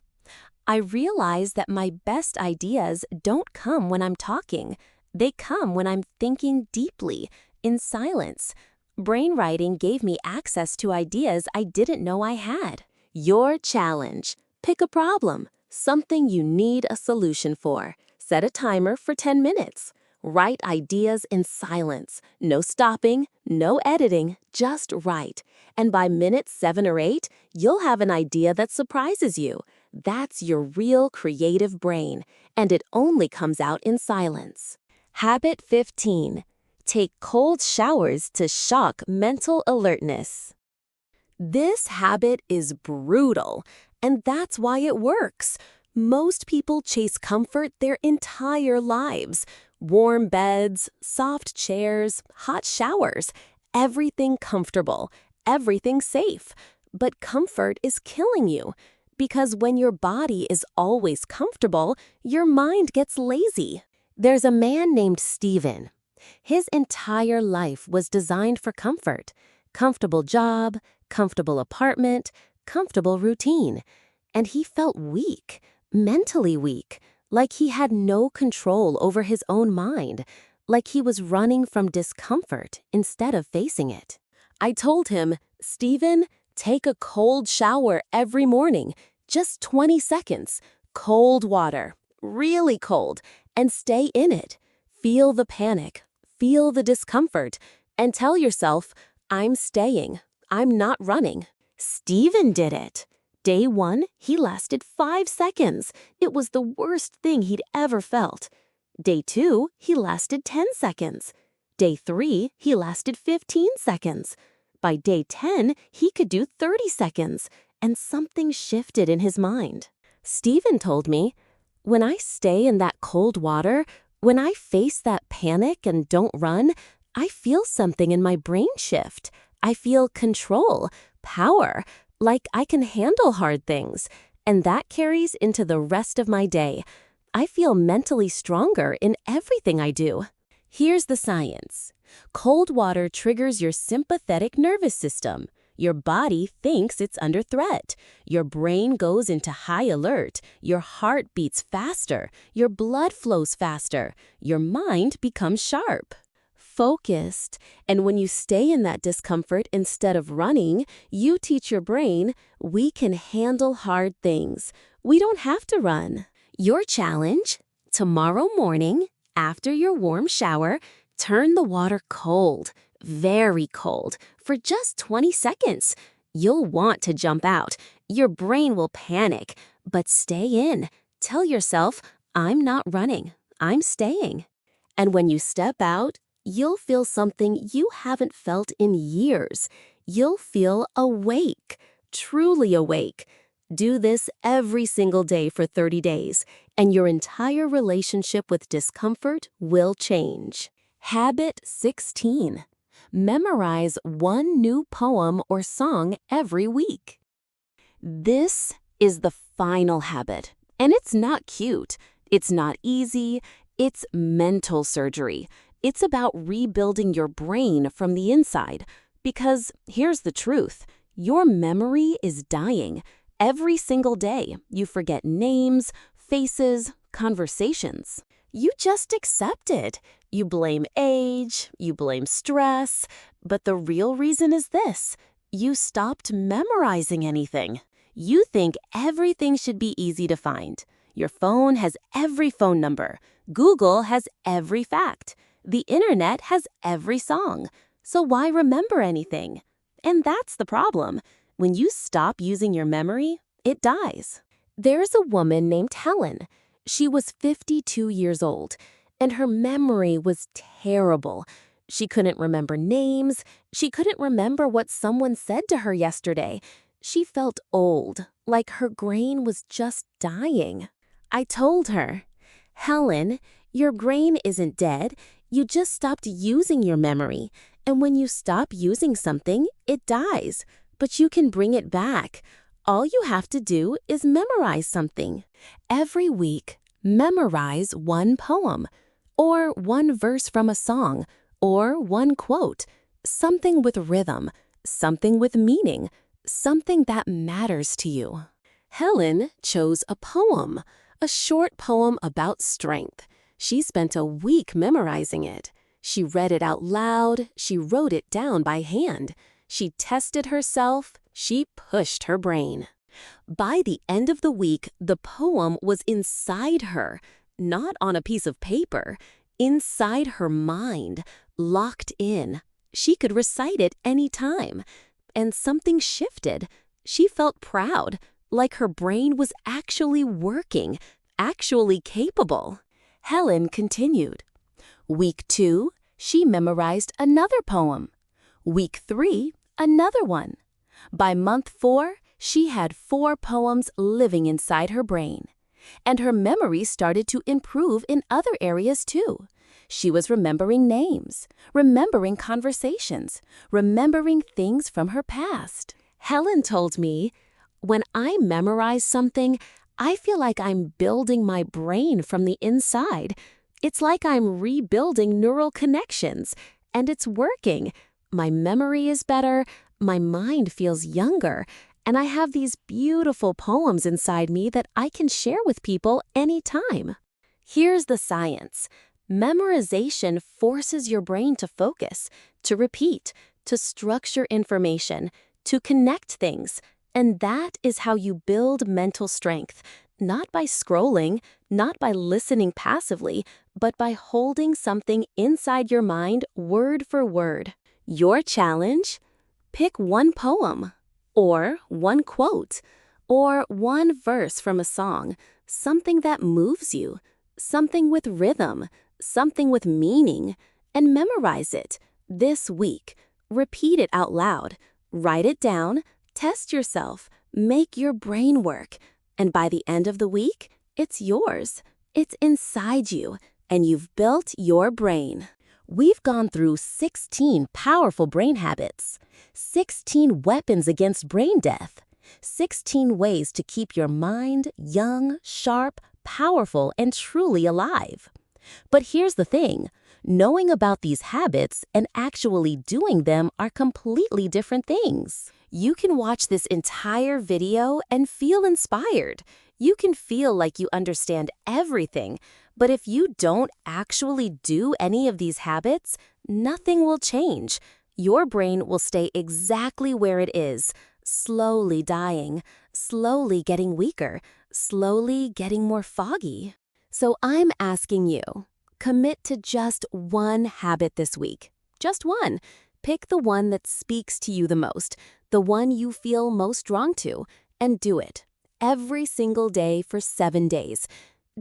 I realize that my best ideas don't come when I'm talking. They come when I'm thinking deeply, in silence. Brainwriting gave me access to ideas I didn't know I had. Your challenge. Pick a problem, something you need a solution for. Set a timer for 10 minutes. Write ideas in silence. No stopping, no editing, just write. And by minute 7 or 8, you'll have an idea that surprises you. That's your real creative brain, and it only comes out in silence. Habit 15. Take cold showers to shock mental alertness. This habit is brutal, and that's why it works. Most people chase comfort their entire lives. Warm beds, soft chairs, hot showers, everything comfortable, everything safe. But comfort is killing you. Because when your body is always comfortable, your mind gets lazy. There's a man named Steven. His entire life was designed for comfort. Comfortable job, comfortable apartment, comfortable routine. And he felt weak, mentally weak, like he had no control over his own mind, like he was running from discomfort instead of facing it. I told him, Steven, take a cold shower every morning, just 20 seconds, cold water, really cold, and stay in it. Feel the panic, feel the discomfort, and tell yourself, I'm staying, I'm not running. Steven did it. Day 1, he lasted 5 seconds. It was the worst thing he'd ever felt. Day 2, he lasted 10 seconds. Day 3, he lasted 15 seconds. By day 10, he could do 30 seconds, and something shifted in his mind. Steven told me, when I stay in that cold water, when I face that panic and don't run, I feel something in my brain shift. I feel control, power, like I can handle hard things, and that carries into the rest of my day. I feel mentally stronger in everything I do. Here's the science. Cold water triggers your sympathetic nervous system. Your body thinks it's under threat. Your brain goes into high alert. Your heart beats faster. Your blood flows faster. Your mind becomes sharp, focused. And when you stay in that discomfort instead of running, you teach your brain, we can handle hard things. We don't have to run. Your challenge, tomorrow morning, after your warm shower, turn the water cold, very cold, for just 20 seconds. You'll want to jump out. Your brain will panic, but stay in. Tell yourself, I'm not running, I'm staying. And when you step out, you'll feel something you haven't felt in years. You'll feel awake, truly awake. Do this every single day for 30 days, and your entire relationship with discomfort will change. Habit 16. Memorize one new poem or song every week. This is the final habit, and it's not cute. It's not easy. It's mental surgery. It's about rebuilding your brain from the inside. Because here's the truth. Your memory is dying. Every single day, you forget names, faces, conversations. You just accept it. You blame age, you blame stress, but the real reason is this. You stopped memorizing anything. You think everything should be easy to find. Your phone has every phone number. Google has every fact. The internet has every song. So why remember anything? And that's the problem. When you stop using your memory, it dies. There's a woman named Helen. She was 52 years old, and her memory was terrible. She couldn't remember names. She couldn't remember what someone said to her yesterday. She felt old, like her brain was just dying. I told her, Helen, your brain isn't dead. You just stopped using your memory. And when you stop using something, it dies. But you can bring it back. All you have to do is memorize something. Every week, memorize one poem, or one verse from a song, or one quote, something with rhythm, something with meaning, something that matters to you. Helen chose a poem, a short poem about strength. She spent a week memorizing it. She read it out loud. She wrote it down by hand. She tested herself. She pushed her brain. By the end of the week, the poem was inside her, not on a piece of paper, inside her mind, locked in. She could recite it any time. And something shifted. She felt proud, like her brain was actually working, actually capable. Helen continued. Week 2, she memorized another poem. Week 3, another one. By month 4, she had 4 poems living inside her brain. And her memory started to improve in other areas too. She was remembering names, remembering conversations, remembering things from her past. Helen told me, when I memorize something, I feel like I'm building my brain from the inside. It's like I'm rebuilding neural connections, and it's working. My memory is better, my mind feels younger, and I have these beautiful poems inside me that I can share with people anytime. Here's the science. Memorization forces your brain to focus, to repeat, to structure information, to connect things. And that is how you build mental strength, not by scrolling, not by listening passively, but by holding something inside your mind word for word. Your challenge? Pick one poem, or one quote, or one verse from a song, something that moves you, something with rhythm, something with meaning, and memorize it this week. Repeat it out loud, write it down, test yourself, make your brain work, and by the end of the week, it's yours. It's inside you, and you've built your brain. We've gone through 16 powerful brain habits, 16 weapons against brain death, 16 ways to keep your mind young, sharp, powerful, and truly alive. But here's the thing, knowing about these habits and actually doing them are completely different things. You can watch this entire video and feel inspired. You can feel like you understand everything, but if you don't actually do any of these habits, nothing will change. Your brain will stay exactly where it is, slowly dying, slowly getting weaker, slowly getting more foggy. So I'm asking you, commit to just one habit this week. Just one. Pick the one that speaks to you the most, the one you feel most drawn to, and do it. Every single day for 7 days.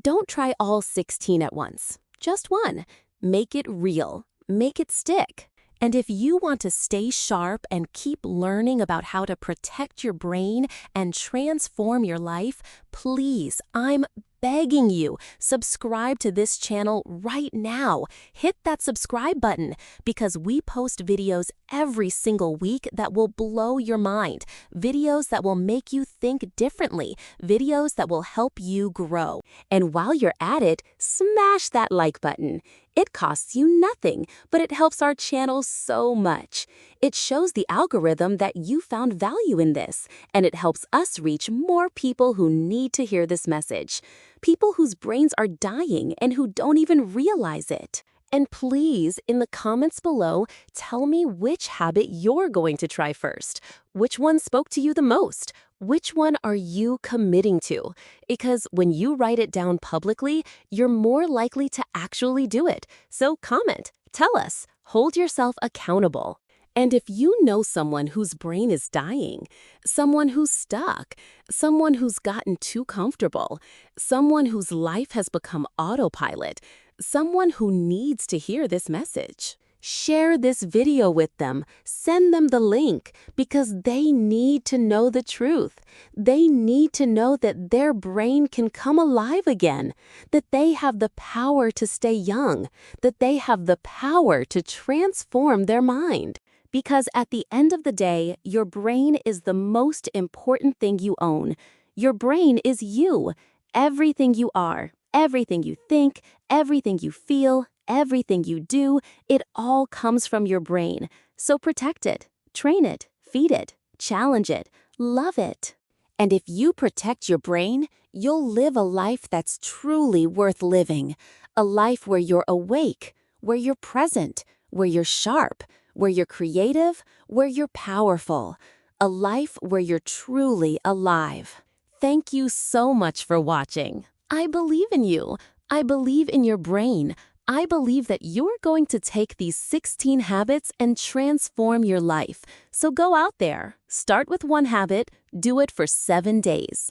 Don't try all 16 at once. Just one. Make it real. Make it stick. And if you want to stay sharp and keep learning about how to protect your brain and transform your life, please, I'm begging you, subscribe to this channel right now. Hit that subscribe button because we post videos every single week that will blow your mind, videos that will make you think differently, videos that will help you grow. And while you're at it, smash that like button. It costs you nothing, but it helps our channel so much. It shows the algorithm that you found value in this, and it helps us reach more people who need to hear this message. People whose brains are dying and who don't even realize it. And please, in the comments below, tell me which habit you're going to try first. Which one spoke to you the most? Which one are you committing to? Because when you write it down publicly, you're more likely to actually do it. So comment, tell us, hold yourself accountable. And if you know someone whose brain is dying, someone who's stuck, someone who's gotten too comfortable, someone whose life has become autopilot, someone who needs to hear this message, share this video with them, send them the link, because they need to know the truth. They need to know that their brain can come alive again, that they have the power to stay young, that they have the power to transform their mind. Because at the end of the day, your brain is the most important thing you own. Your brain is you, everything you are, everything you think, everything you feel, everything you do, it all comes from your brain. So protect it, train it, feed it, challenge it, love it. And if you protect your brain, you'll live a life that's truly worth living. A life where you're awake, where you're present, where you're sharp, where you're creative, where you're powerful. A life where you're truly alive. Thank you so much for watching. I believe in you. I believe in your brain. I believe that you're going to take these 16 habits and transform your life. So go out there, start with one habit, do it for 7 days.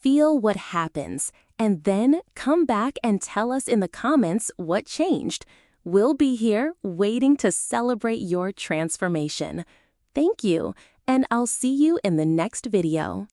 Feel what happens, and then come back and tell us in the comments what changed. We'll be here waiting to celebrate your transformation. Thank you, and I'll see you in the next video.